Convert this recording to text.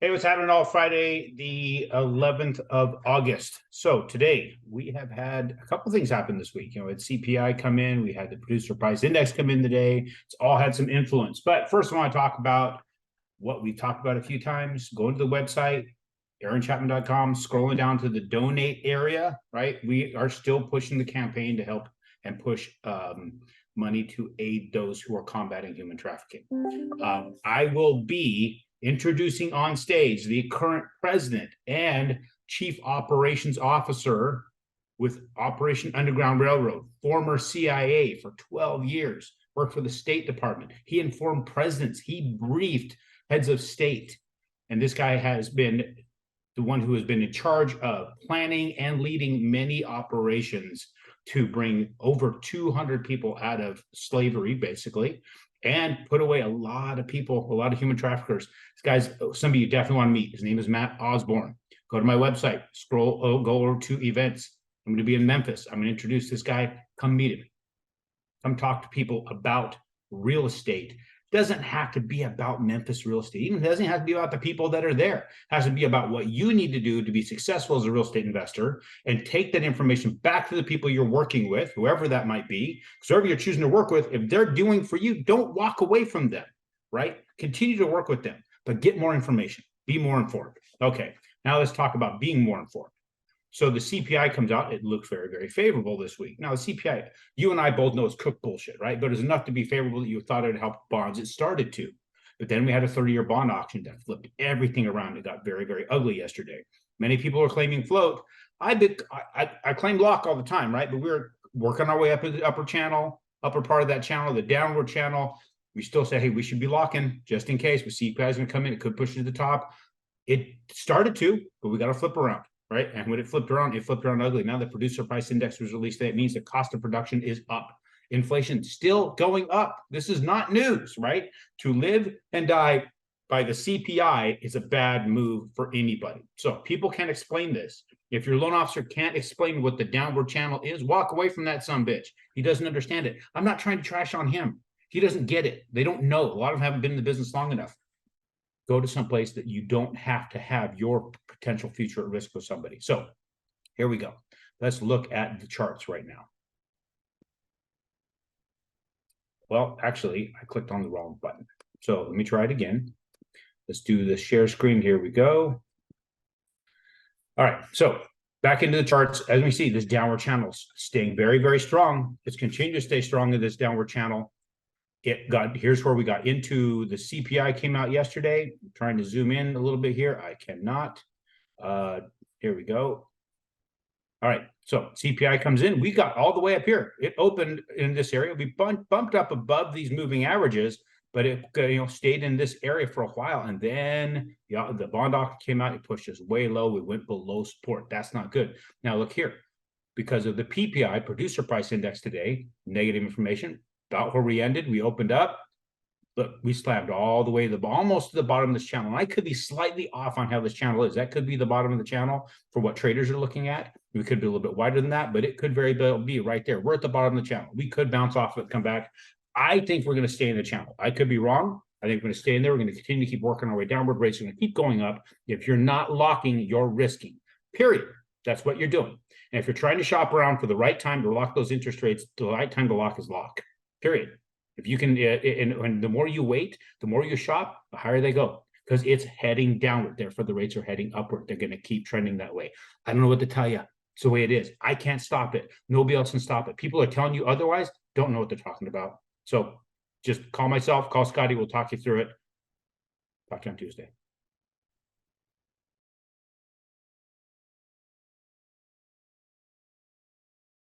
Hey, what's happening all Friday, the 11th of August. So today we have had a couple things happen this week. It's CPI come in, we had the producer price index come in today. It's all had some influence. But first, I want to talk about what we've talked about a few times. Going to the website, aaron.chapman.com, scrolling down to the donate area, right? We are still pushing the campaign to help and push money to aid those who are combating human trafficking. I will be introducing on stage the current president and chief operations officer with Operation Underground Railroad, former CIA for 12 years, worked for the State Department. He informed presidents, he briefed heads of state. And this guy has been the one who has been in charge of planning and leading many operations to bring over 200 people out of slavery, basically, and put away a lot of people, a lot of human traffickers. This guy's somebody you definitely want to meet. His name is Matt Osborne. Go to my website, go over to events. I'm going to be in Memphis. I'm going to introduce this guy. Come meet him. Come talk to people about real estate. It doesn't have to be about Memphis real estate. Even it doesn't have to be about the people that are there. It has to be about what you need to do to be successful as a real estate investor and take that information back to the people you're working with, whoever that might be, whoever you're choosing to work with. If they're doing for you, don't walk away from them, right? Continue to work with them, but get more information. Be more informed. Okay, now let's talk about being more informed. So the CPI comes out, it looked very, very favorable this week. Now, the CPI, you and I both know it's cooked bullshit, right? But it's enough to be favorable that you thought it would help bonds. It started to. But then we had a 30-year bond auction that flipped everything around. It got very, very ugly yesterday. Many people are claiming float. I claim lock all the time, right? But we're working our way up to the upper channel, upper part of that channel, the downward channel. We still say, hey, we should be locking just in case. With CPI is going to come in, it could push it to the top. It started to, but we got to flip around. Right. And when it flipped around ugly. Now the producer price index was released. That means the cost of production is up. Inflation still going up. This is not news, right? To live and die by the CPI is a bad move for anybody. So people can't explain this. If your loan officer can't explain what the downward channel is, walk away from that sumbitch. He doesn't understand it. I'm not trying to trash on him. He doesn't get it. They don't know. A lot of them haven't been in the business long enough. Go to some place that you don't have to have your potential future at risk with somebody. So here we go. Let's look at the charts right now. Well, actually, I clicked on the wrong button. So let me try it again. Let's do the share screen. Here we go. All right. So back into the charts. As we see, this downward channel is staying very, very strong. It's continued to stay strong in this downward channel. Here's where we got into the CPI came out yesterday. I'm trying to zoom in a little bit here. I cannot. Here we go. All right. So CPI comes in. We got all the way up here. It opened in this area. We bumped up above these moving averages, but it stayed in this area for a while. And then the bond auction came out. It pushed us way low. We went below support. That's not good. Now look here. Because of the PPI, producer price index today, negative information. About where we ended, we opened up. Look, we slammed all the way to almost to the bottom of this channel. And I could be slightly off on how this channel is. That could be the bottom of the channel for what traders are looking at. We could be a little bit wider than that, but it could very well be right there. We're at the bottom of the channel. We could bounce off it, come back. I think we're going to stay in the channel. I could be wrong. I think we're going to stay in there. We're going to continue to keep working our way downward. Rates are going to keep going up. If you're not locking, you're risking. Period. That's what you're doing. And if you're trying to shop around for the right time to lock those interest rates, the right time to lock is lock. Period. If you can, and the more you wait, the more you shop, the higher they go because it's heading downward. Therefore, the rates are heading upward. They're going to keep trending that way. I don't know what to tell you. It's the way it is. I can't stop it. Nobody else can stop it. People are telling you otherwise, don't know what they're talking about. So just call myself, call Scotty. We'll talk you through it. Talk to you on Tuesday.